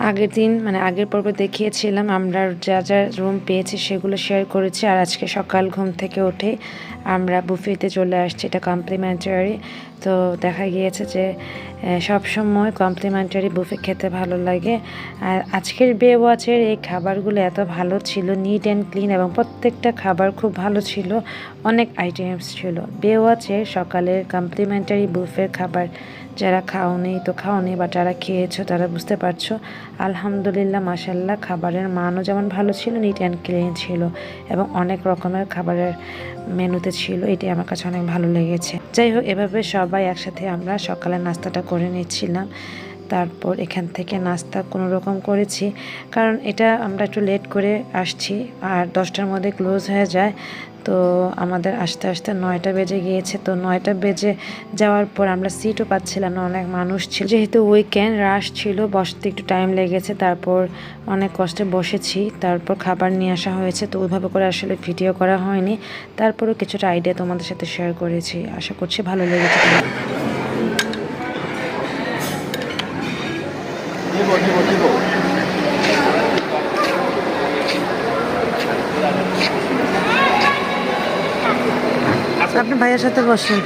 আগের দিন মানে আগের পর্বে দেখিয়েছিলাম আমরা যা যা রুম পেয়েছি সেগুলো শেয়ার করেছি। আর আজকে সকাল ঘুম থেকে উঠে আমরা বুফেতে চলে আসছি, এটা কমপ্লিমেন্টারি। তো দেখা গিয়েছে যে সব সময় কমপ্লিমেন্টারি বুফে খেতে ভালো লাগে। আর আজকের বে ওয়াচের এই খাবারগুলো এত ভালো ছিল, নিট অ্যান্ড ক্লিন, এবং প্রত্যেকটা খাবার খুব ভালো ছিল, অনেক আইটেমস ছিল। বে ওয়াচের সকালের কমপ্লিমেন্টারি বুফের খাবার যারা খাওনি তো খাওনি, বা যারা খেয়েছো তারা বুঝতে পারছো। আলহামদুলিল্লাহ, মাশাল্লাহ, খাবারের মানও যেমন ভালো ছিল, নিট অ্যান্ড ক্লিন ছিল, এবং অনেক রকমের খাবারের মেনুতে ছিল। এটি আমার কাছে অনেক ভালো লেগেছে। যাই হোক, এভাবে সবাই একসাথে আমরা সকালে নাস্তাটা করে নিচ্ছিলাম। তারপর এখান থেকে নাস্তা কোনো রকম করেছি, কারণ এটা আমরা একটু লেট করে আসছি আর 10টার মধ্যে ক্লোজ হয়ে যায়। তো আমাদের আস্তে আস্তে 9টা বেজে গিয়েছে। তো 9টা বেজে যাওয়ার পর আমরা সিটও পাচ্ছিলাম না, অনেক মানুষ ছিল, যেহেতু উইকেন্ড রাশ ছিল, বসতে একটু টাইম লেগেছে। তারপর অনেক কষ্টে বসেছি, তারপর খাবার নিয়ে আসা হয়েছে। তো ওইভাবে করে আসলে ভিডিও করা হয়নি, তারপরেও কিছুটা আইডিয়া তোমাদের সাথে শেয়ার করেছি। আশা করছি ভালো লেগেছে। আপনি ভাইয়ের সাথে বসেন।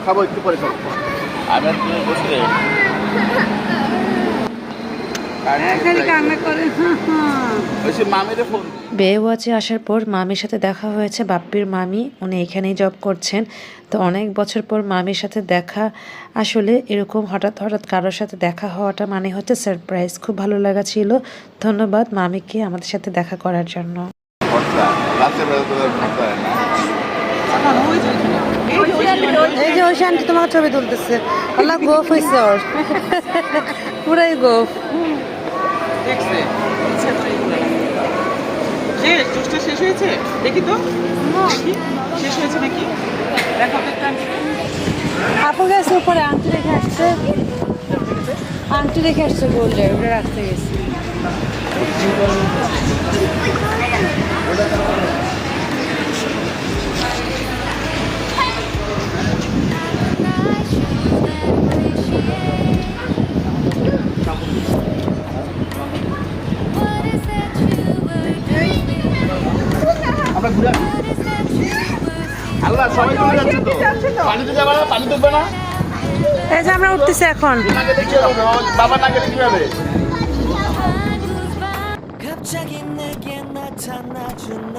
খাবো একটু পরে খাবো। বে ওয়াচে আসার পর মামির সাথে দেখা হয়েছে, বাপ্পির মামি, উনি এখানেই জব করছেন। তো অনেক বছর পর মামির সাথে দেখা, আসলে এরকম হঠাৎ হঠাৎ কারোর সাথে দেখা হওয়াটা মানে হচ্ছে সারপ্রাইজ। খুব ভালো লাগা ছিল। ধন্যবাদ মামিকে আমাদের সাথে দেখা করার জন্য। এই যে ওই শান্তি তোমার ছবি তুলতেছে, আল্লাহ গোফ হয়েছে ওর, পুরাই গোফ। শেষ হয়েছে দেখি তো, শেষ হয়েছে নাকি দেখো। আপু গেছে উপরে, আংটি রেখে আসছে, আংটি রেখে আসছে গোল্ডের, ওটা রাখতে গেছে। আমরা ঘুরে আসি। আল্লাহ, সবাই ঘুরে যাচ্ছে তো, পানিতে যাবে না, পানি ডুববে না। এই যে আমরা উঠতেছি এখন। বাবা না গেলে কিভাবে? 갑자기 내게 나타나준 너,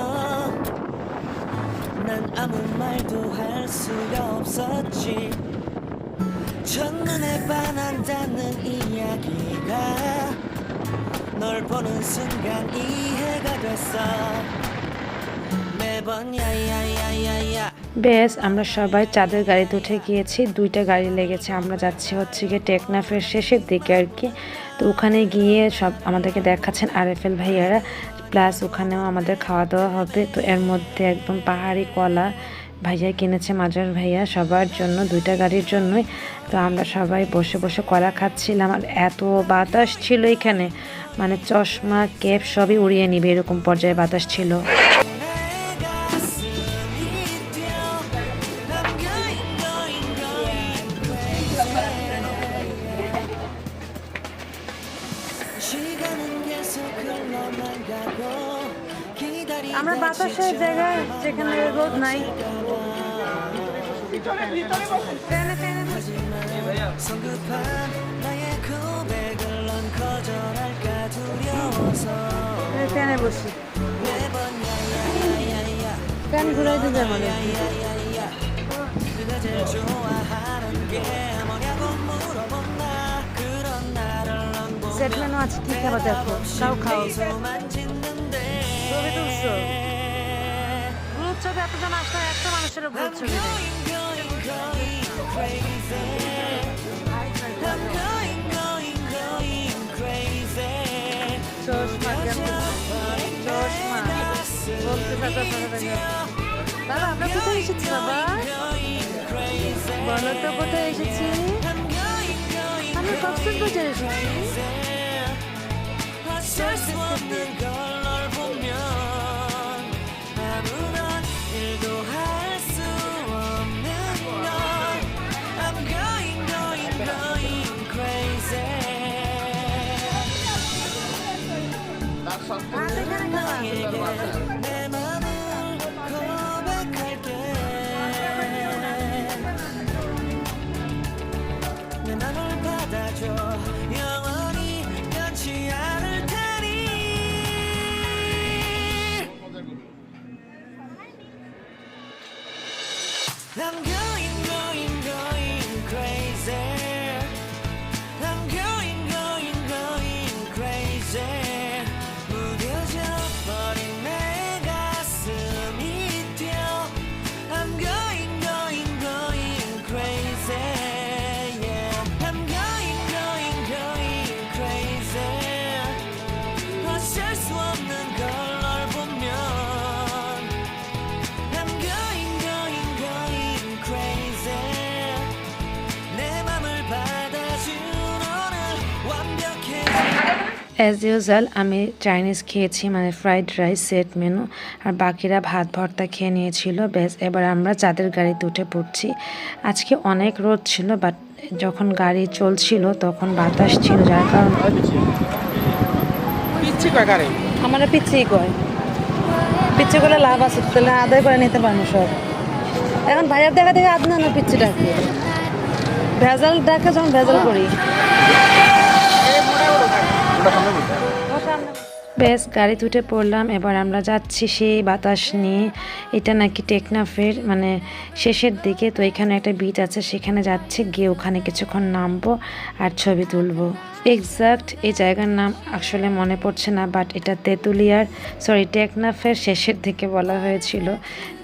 난 아무 말도 할 수가 없었지. 첫눈에 반한다는 이야기가 널 보는 순간 이해가 됐어. 매번 야야야야야. বেশ, আমরা সবাই চাঁদের গাড়িতে উঠে গিয়েছি। 2টা গাড়ি লেগেছে, আমরা যাচ্ছি হচ্ছে গিয়ে টেকনাফের শেষের দিকে আর কি। তো ওখানে গিয়ে সব আমাদেরকে দেখাচ্ছেন আরএফএল ভাইয়ারা, প্লাস ওখানেও আমাদের খাওয়া দাওয়া হবে। তো এর মধ্যে একদম পাহাড়ি কলা ভাইয়া কিনেছে, মাজার ভাইয়া, সবার জন্য, 2টা গাড়ির জন্যই। তো আমরা সবাই বসে বসে কলা খাচ্ছিলাম। আর এত বাতাস ছিল এখানে, মানে চশমা ক্যাপ সবই উড়িয়ে নিবে এরকম পর্যায়ে বাতাস ছিল। আমরা বাতাসের জায়গায়, যেখানে রোদ নাই, ফ্যানে বসি, ফ্যান ঘুরাই দিতে আমাদের। সেট মেনু আছে, কি খাবার দেখো, তাও খাও। ছবি তুলছো, গ্রুপ ছবি এতজন আসলে একটা মানুষের গ্রুপ ছবি নেই। চশমা কেমন, চশমা বলতে বাবা, আমরা কোথায় এসেছি বাবা, বলো তো কোথায় এসেছি? আমরা কক্সবাজার এসেছি। I'm going, going, going crazy. I'm going, going, going crazy. 무뎌져 버린 내 가슴이 뛰어. I'm going, going, going crazy. Yeah. I'm going, going, going crazy. 어쩔 수 없는 걸 널 보면. I'm going, going, going crazy. 내 맘을 받아준 오늘 완벽해. As usual আমি চাইনিজ খেয়েছি, মানে ফ্রাইড রাইস সেট মেনু, আর বাকিরা ভাত ভর্তা খেয়ে নিয়েছিল। বেশ, এবার আমরা যাদের গাড়িতে উঠে পড়ছি। আজকে অনেক রোদ ছিল, বাট যখন গাড়ি চলছিল তখন বাতাস ছিল, যার কারণে পিচ্ছি কয় গাড়ি। আমার পিছিয়ে কয়, পিছিয়ে করলে লাভ আছে, তাহলে আদায় করে নিতে পারবো সব। এখন ভাইয়ার দেখা দেখে আদনা না পিচ্ছি ডাকে, ভেজাল ডাকে যখন ভেজাল করি। বেশ, গাড়িতে উঠে পড়লাম। এবার আমরা যাচ্ছি সেই বাতাস নিয়ে। এটা নাকি টেকনাফের মানে শেষের দিকে, তো এখানে একটা বিচ আছে, সেখানে যাচ্ছে, গিয়ে ওখানে কিছুক্ষণ নামবো আর ছবি তুলবো। এক্সাক্ট এই জায়গার নাম আসলে মনে পড়ছে না, বাট এটা তেঁতুলিয়ার টেকনাফের শেষের দিকে বলা হয়েছিল।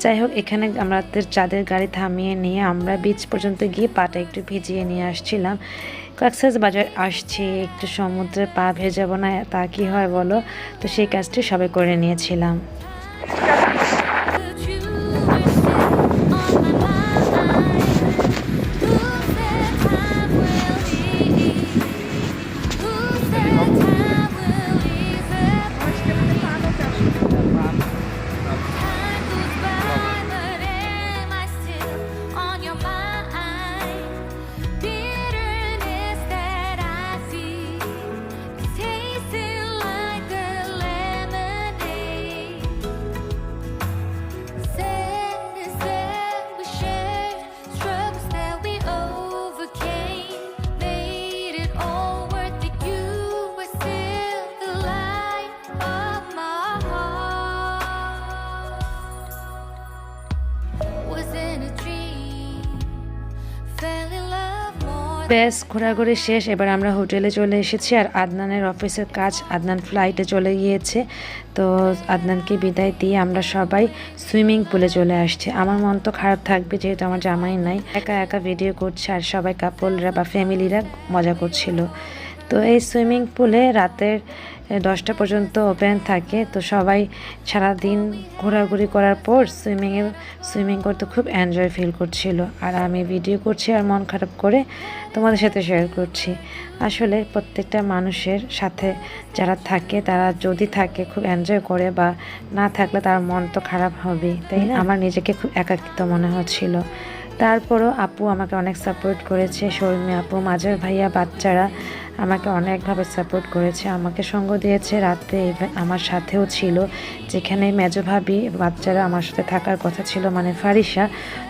যাই হোক, এখানে আমাদের চাঁদের গাড়ি থামিয়ে নিয়ে আমরা বিচ পর্যন্ত গিয়ে পাটা একটু ভিজিয়ে নিয়ে আসছিলাম। কক্সবাজার আসছি, একটু সমুদ্রে পা ভেজাবো না তা কি হয় বলো, তো সেই কাজটি সবাই করে নিয়েছিলাম। বেশ, ঘোরাঘুরি শেষ। এবার আমরা হোটেলে চলে এসেছি, আর আদনানের অফিসের কাজ, আদনান ফ্লাইটে চলে গিয়েছে। তো আদনানকে বিদায় দিয়ে আমরা সবাই সুইমিং পুলে চলে আসছি। আমার মন তো খারাপ থাকবে, যেহেতু আমার জামাই নাই, একা একা ভিডিও করছে, আর সবাই কাপলরা বা ফ্যামিলিরা মজা করছিল। তো এই সুইমিং পুলে রাতের 10টা পর্যন্ত ওপেন থাকে। তো সবাই সারাদিন ঘোরাঘুরি করার পর সুইমিং করতে খুব এনজয় ফিল করছিল, আর আমি ভিডিও করছি আর মন খারাপ করে তোমাদের সাথে শেয়ার করছি। আসলে প্রত্যেকটা মানুষের সাথে যারা থাকে, তারা যদি থাকে খুব এনজয় করে, বা না থাকলে তার মন তো খারাপ হবেই, তাই না? আমার নিজেকে খুব একাকিত্ব মনে হচ্ছিল। তারপরও আপু আমাকে অনেক সাপোর্ট করেছে, শর্মী আপু, মাঝের ভাইয়া, বাচ্চারা আমাকে অনেকভাবে সাপোর্ট করেছে, আমাকে সঙ্গ দিয়েছে। রাতে আমার সাথেও ছিল, যেখানে মেজো ভাবি, বাচ্চারা আমার সাথে থাকার কথা ছিল, মানে ফারিসা,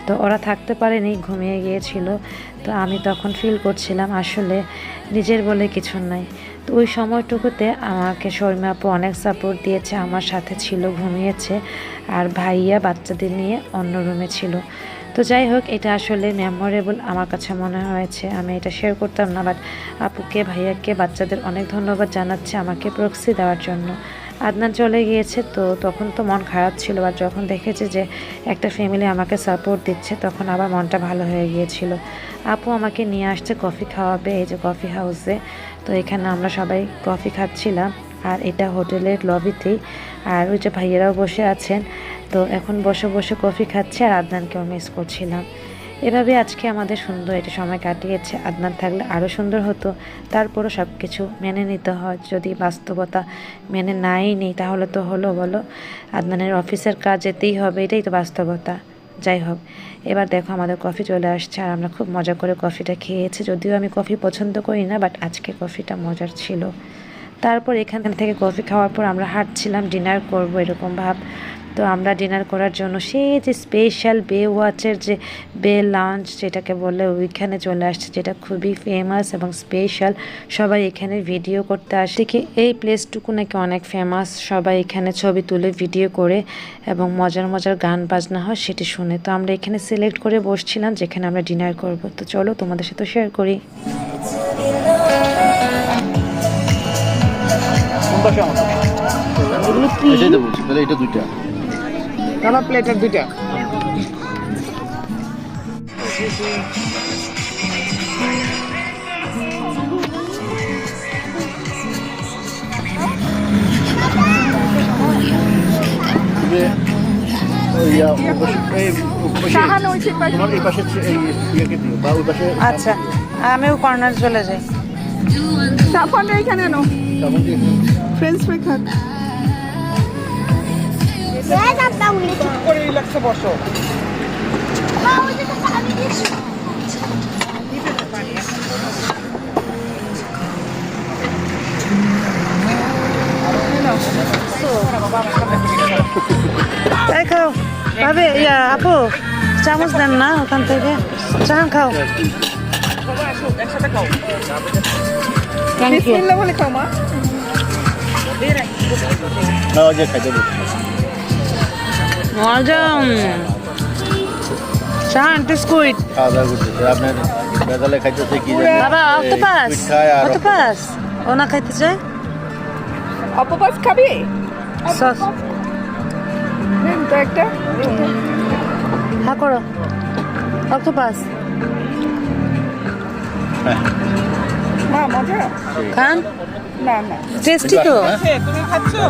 তো ওরা থাকতে পারেনি, ঘুমিয়ে গিয়েছিল। তো আমি তখন ফিল করছিলাম আসলে নিজের বলে কিছু নাই। তো ওই সময়টুকুতে আমাকে শর্মী আপু অনেক সাপোর্ট দিয়েছে, আমার সাথে ছিল, ঘুমিয়েছে, আর ভাইয়া বাচ্চাদের নিয়ে অন্য রুমে ছিল। তো যাই হোক, এটা আসলে মেমোরেবল আমার কাছে মনে হয়েছে। আমি এটা শেয়ার করতাম না, বাট আপুকে, ভাইয়াকে, বাচ্চাদের অনেক ধন্যবাদ জানাচ্ছি আমাকে প্রক্সি দেওয়ার জন্য। আদনান চলে গিয়েছে, তো তখন তো মন খারাপ ছিল, আর যখন দেখেছে যে একটা ফ্যামিলি আমাকে সাপোর্ট দিচ্ছে, তখন আবার মনটা ভালো হয়ে গিয়েছিল। আপু আমাকে নিয়ে আসছে কফি খাওয়াবে, এই যে কফি হাউসে। তো এখানে আমরা সবাই কফি খাচ্ছিলাম, আর এটা হোটেলের লবিতেই। আর ওই যে ভাইয়েরাও বসে আছেন, তো এখন বসে বসে কফি খাচ্ছে, আর আদনানকেও মিস করছিলাম। এভাবে আজকে আমাদের সুন্দর একটা সময় কাটিয়েছে। আদনান থাকলে আরও সুন্দর হতো, তারপরও সব কিছু মেনে নিতে হয়। যদি বাস্তবতা মেনে নাই নিই তাহলে তো হলো বলো, আদনানের অফিসের কাজ যেতেই হবে, এটাই তো বাস্তবতা। যাই হোক, এবার দেখো আমাদের কফি চলে আসছে, আর আমরা খুব মজা করে কফিটা খেয়েছি। যদিও আমি কফি পছন্দ করি না, বাট আজকে কফিটা মজার ছিল। তারপর এখান থেকে কফি খাওয়ার পর আমরা হাঁটছিলাম, ডিনার করব এরকম ভাব। তো আমরা ডিনার করার জন্য সেই যে স্পেশাল বে ওয়াচের যে বে লাঞ্চ যেটাকে বলে ওইখানে চলে আসছে, যেটা খুবই ফেমাস এবং স্পেশাল। সবাই এখানে ভিডিও করতে আসে কি এই প্লেসটুকু নাকি অনেক ফেমাস, সবাই এখানে ছবি তুলে ভিডিও করে এবং মজার মজার গান বাজনা হয় সেটি শুনে। তো আমরা এখানে সিলেক্ট করে বসছিলাম যেখানে আমরা ডিনার করব। তো চলো তোমাদের সাথে শেয়ার করি। এটাই তো বলছি, তাহলে এটা 2টা। কালো প্লেটের 2টা। তোমার এই পাশে এই ইয়েকে দিও বা ওই পাশে আচ্ছা, আমিও কর্নার চলে যাই। সাফানটা এখানে আনো। তখন কি ফ্রেঞ্চ ফ্রাই খাক। চুপ করে রিল্যাক্সে বসো। এই খাও ভাবে, ইয়া আপু চামচ দেন না ওখান থেকে, চান খাও। সবাই আসো, একসাথে খাও। Thank you. বিসমিল্লাহ বলে খাও মা। না আগে খাইতে বলছি। মজা। চান স্কুইড। খাওয়া দাওয়া করতেছে আপনার বেদালে খাইতেছে কি জানি বাবা অক্টোপাস, অক্টোপাস ও না খাইতে চায়। অপপাস খাবি? সস নেন তো একটা। হ্যাঁ করো, অক্টোপাস মা মজা? খান, না না। টেস্টি তো। তুমি খাচ্ছো?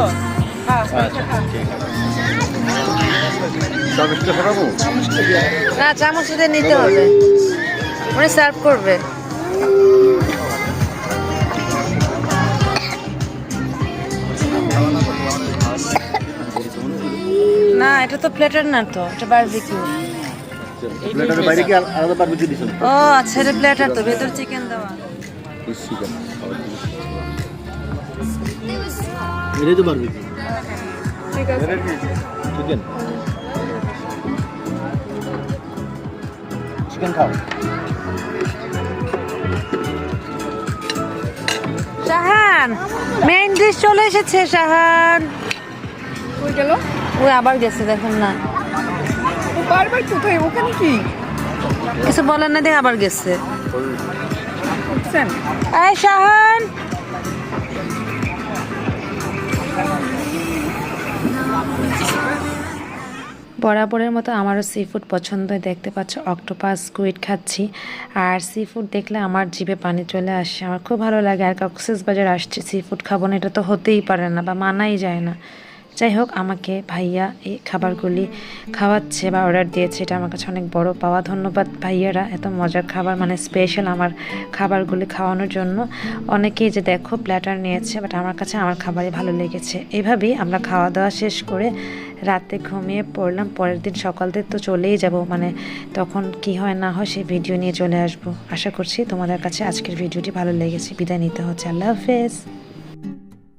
হ্যাঁ। আচ্ছা ঠিক আছে। সবটা ফোটাবো? না চামচ দিয়ে নিতে হবে, উনি সার্ভ করবে। না এটা তো প্লেটার না, তো এটা বারবিকিউ। প্লেটারের বাইরে কি আলাদা বারবিকিউ দিছেন? ও আচ্ছা, এটা প্লেটার তো, ভেতর চিকেন দেওয়া। চিকেন এটাই তো বারবিকিউ। ঠিক আছে। চিকেন চিকেন খাও। শাহান মেইন ডিশ চলে এসেছে। শাহান কই গেল? ওই আবার গেছে, দেখুন না ও বারবার কোথায়? ওখানে কি কিছু বলেন না, দেখে আবার গেছে। বুঝছেন? এই শাহান, বরাবরের মতো আমারও সি ফুড পছন্দ। দেখতে পাচ্ছ অক্টোপাস স্কুইড খাচ্ছি, আর সি ফুড দেখলে আমার জিভে পানি চলে আসে, আমার খুব ভালো লাগে। আর কক্সবাজার আসছে, সি ফুড খাবো না এটা তো হতেই পারে না বা মানাই যায় না। যাই হোক, আমাকে ভাইয়া এই খাবারগুলি খাওয়াচ্ছে বা অর্ডার দিয়েছে, এটা আমার কাছে অনেক বড় পাওয়া। ধন্যবাদ ভাইয়ারা, এত মজার খাবার মানে স্পেশাল আমার খাবারগুলি খাওয়ানোর জন্য। অনেকেই যে দেখো প্ল্যাটার নিয়েছে, বাট আমার কাছে আমার খাবারই ভালো লেগেছে। এভাবেই আমরা খাওয়া দাওয়া শেষ করে রাতে ঘুমিয়ে পড়লাম। পরের দিন সকালতে তো চলেই যাব, মানে তখন কি হয় না হয় সেই ভিডিও নিয়ে চলে আসব। আশা করছি তোমাদের কাছে আজকের ভিডিওটি ভালো লেগেছে। বিদায় নিতে হচ্ছে, আল্লাহ হাফেজ।